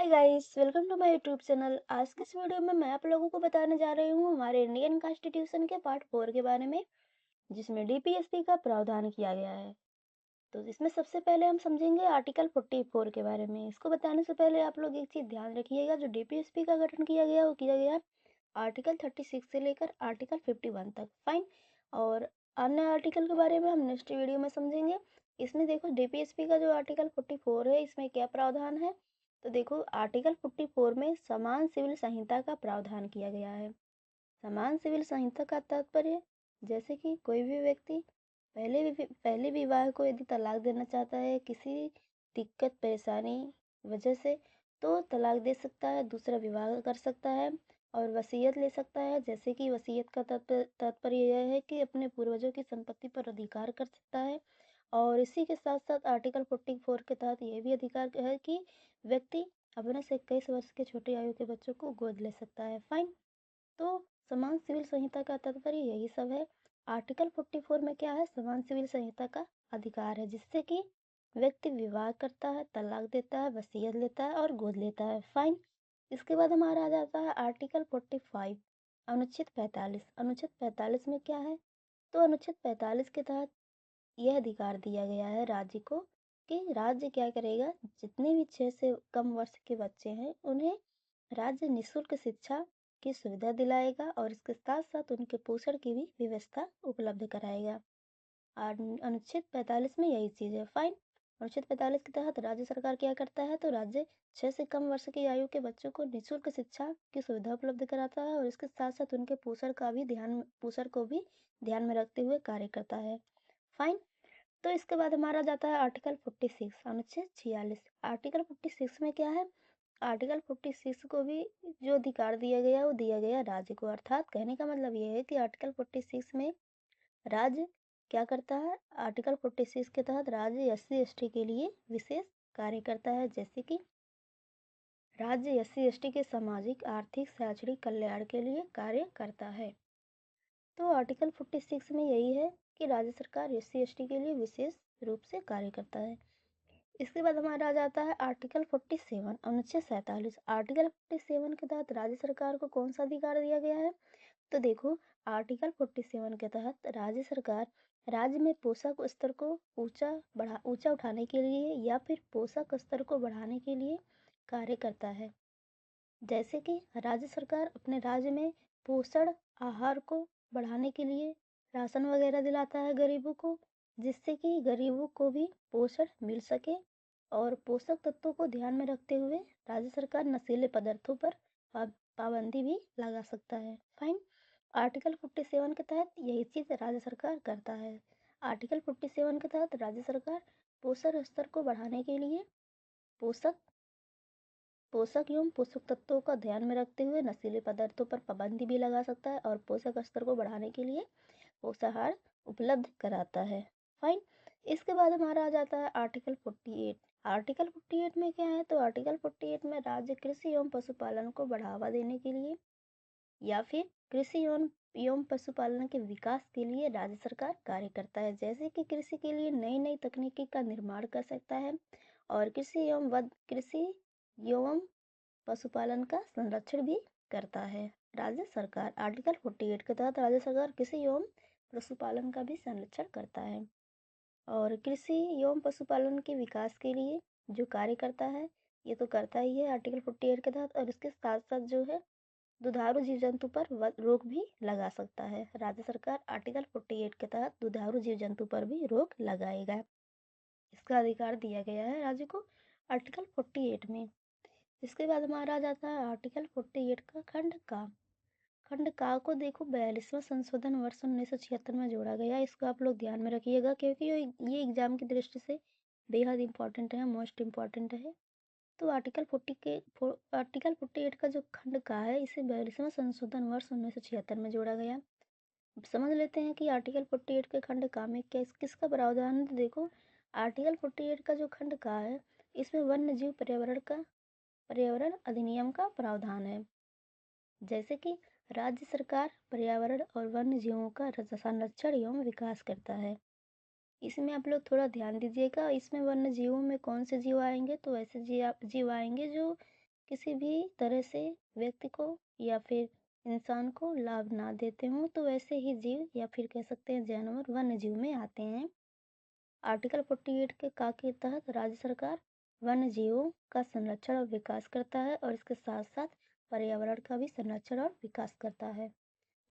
Hi guys, welcome to my YouTube channel. आज के इस वीडियो में मैं आप लोगों को बताने जा रही हूँ हमारे इंडियन कॉन्स्टिट्यूशन के पार्ट 4 के बारे में, जिसमें डीपीएसपी का प्रावधान किया गया है। तो इसमें सबसे पहले हम समझेंगे आर्टिकल 44 के बारे में। इसको बताने से पहले आप लोग एक चीज़ ध्यान रखिएगा, जो डीपीएसपी का गठन किया गया वो किया गया आर्टिकल 36 से लेकर आर्टिकल 51 तक। फाइन। और अन्य आर्टिकल के बारे में हम नेक्स्ट वीडियो में समझेंगे। इसमें देखो डीपीएसपी का जो आर्टिकल 44 है, इसमें क्या प्रावधान है। तो देखो आर्टिकल 44 में समान सिविल संहिता का प्रावधान किया गया है। समान सिविल संहिता का तात्पर्य, जैसे कि कोई भी व्यक्ति पहले विवाह को यदि तलाक देना चाहता है किसी दिक्कत परेशानी वजह से, तो तलाक दे सकता है, दूसरा विवाह कर सकता है और वसीयत ले सकता है। जैसे कि वसीयत का तात्पर्य यह है कि अपने पूर्वजों की संपत्ति पर अधिकार कर सकता है। और इसी के साथ साथ आर्टिकल 44 के तहत यह भी अधिकार है कि व्यक्ति अपने से 21 वर्ष के छोटी आयु के बच्चों को गोद ले सकता है। फाइन। तो समान सिविल संहिता का तात्पर्य यही सब है। आर्टिकल 44 में क्या है, समान सिविल संहिता का अधिकार है, जिससे कि व्यक्ति विवाह करता है, तलाक देता है, वसीयत लेता है और गोद लेता है। फाइन। इसके बाद हमारा आ जाता है आर्टिकल 45, अनुच्छेद 45। अनुच्छेद 45 में क्या है, तो अनुच्छेद 45 के तहत यह अधिकार दिया गया है राज्य को कि राज्य क्या करेगा, जितने भी 6 से कम वर्ष के बच्चे हैं उन्हें राज्य निःशुल्क शिक्षा की सुविधा दिलाएगा और इसके साथ साथ उनके पोषण की भी व्यवस्था उपलब्ध कराएगा। और अनुच्छेद 45 में यही चीज़ है। फाइन। अनुच्छेद 45 के तहत राज्य सरकार क्या करता है, तो राज्य 6 से कम वर्ष की आयु के बच्चों को निःशुल्क शिक्षा की सुविधा उपलब्ध कराता है और इसके साथ साथ उनके पोषण को भी ध्यान में रखते हुए कार्य करता है। फाइन। तो इसके बाद हमारा जाता है आर्टिकल 46, अनुच्छेद 46। आर्टिकल 46 में क्या है, आर्टिकल 46 को भी जो अधिकार दिया गया वो दिया गया राज्य को। अर्थात कहने का मतलब ये है कि आर्टिकल 46 में राज्य क्या करता है, आर्टिकल 46 के तहत राज्य SC ST के लिए विशेष कार्य करता है। जैसे कि राज्य SC ST के सामाजिक, आर्थिक, शैक्षणिक कल्याण के लिए कार्य करता है। तो आर्टिकल 46 में यही है कि राज्य सरकार SC ST के लिए विशेष रूप से कार्य करता है। इसके बाद हमारा आ जाता है आर्टिकल 47, अनुच्छेद 47। आर्टिकल 47 के तहत राज्य सरकार को कौन सा अधिकार दिया गया है, तो देखो आर्टिकल 47 के तहत राज्य सरकार राज्य में पोषक स्तर को ऊंचा उठाने के लिए या फिर पोषक स्तर को बढ़ाने के लिए कार्य करता है। जैसे कि राज्य सरकार अपने राज्य में पोषण आहार को बढ़ाने के लिए राशन वगैरह दिलाता है गरीबों को, जिससे कि गरीबों को भी पोषण मिल सके। और पोषक तत्वों को ध्यान में रखते हुए राज्य सरकार नशीले पदार्थों पर पाबंदी भी लगा सकता है। फाइन। आर्टिकल 47 के तहत यही चीज़ राज्य सरकार करता है। आर्टिकल 47 के तहत राज्य सरकार पोषण स्तर को बढ़ाने के लिए पोषक पोषक एवं पोषक तत्वों का ध्यान में रखते हुए नशीले पदार्थों पर पाबंदी भी लगा सकता है और पोषक स्तर को बढ़ाने के लिए पोषाहार उपलब्ध कराता है। फाइन। इसके बाद हमारा आ जाता है आर्टिकल 48। आर्टिकल 48 में क्या है, तो आर्टिकल 48 में राज्य कृषि एवं पशुपालन को बढ़ावा देने के लिए या फिर कृषि एवं पशुपालन के विकास के लिए राज्य सरकार कार्य करता है। जैसे कि कृषि के लिए नई नई तकनीकी का निर्माण कर सकता है और कृषि एवं पशुपालन का संरक्षण भी करता है राज्य सरकार। आर्टिकल 48 के तहत राज्य सरकार कृषि एवं पशुपालन का भी संरक्षण करता है और कृषि एवं पशुपालन के विकास के लिए जो कार्य करता है, ये तो करता ही है आर्टिकल 48 के तहत। और इसके साथ साथ जो है दुधारू जीव जंतु पर रोक भी लगा सकता है राज्य सरकार। आर्टिकल 48 के तहत दुधारू जीव जंतु पर भी रोक लगाएगा, इसका अधिकार दिया गया है राज्य को आर्टिकल 48 में। इसके बाद हमारा आ जाता है आर्टिकल 48 का खंड का को देखो 42वां संशोधन वर्ष 1976 में जोड़ा गया। इसको आप लोग ध्यान में रखिएगा, क्योंकि ये एग्जाम की दृष्टि से बेहद इंपॉर्टेंट है, मोस्ट इम्पॉर्टेंट है। तो आर्टिकल 48 का जो खंड का है, इसे 42वां संशोधन वर्ष 1976 में जोड़ा गया। अब समझ लेते हैं कि आर्टिकल 48 के खंड का में किसका प्रावधान है। तो देखो आर्टिकल 48 का जो खंड का है, इसमें वन्य जीव पर्यावरण अधिनियम का प्रावधान है। जैसे कि राज्य सरकार पर्यावरण और वन्य जीवों का संरक्षण एवं विकास करता है। इसमें आप लोग थोड़ा ध्यान दीजिएगा, इसमें वन्य जीवों में कौन से जीव आएंगे, तो ऐसे जीव आएंगे जो किसी भी तरह से व्यक्ति को या फिर इंसान को लाभ ना देते हों, तो वैसे ही जीव या फिर कह सकते हैं जानवर वन्य जीव में आते हैं। आर्टिकल 48 के तहत राज्य सरकार वन्य जीवों का संरक्षण और विकास करता है और इसके साथ साथ पर्यावरण का भी संरक्षण और विकास करता है।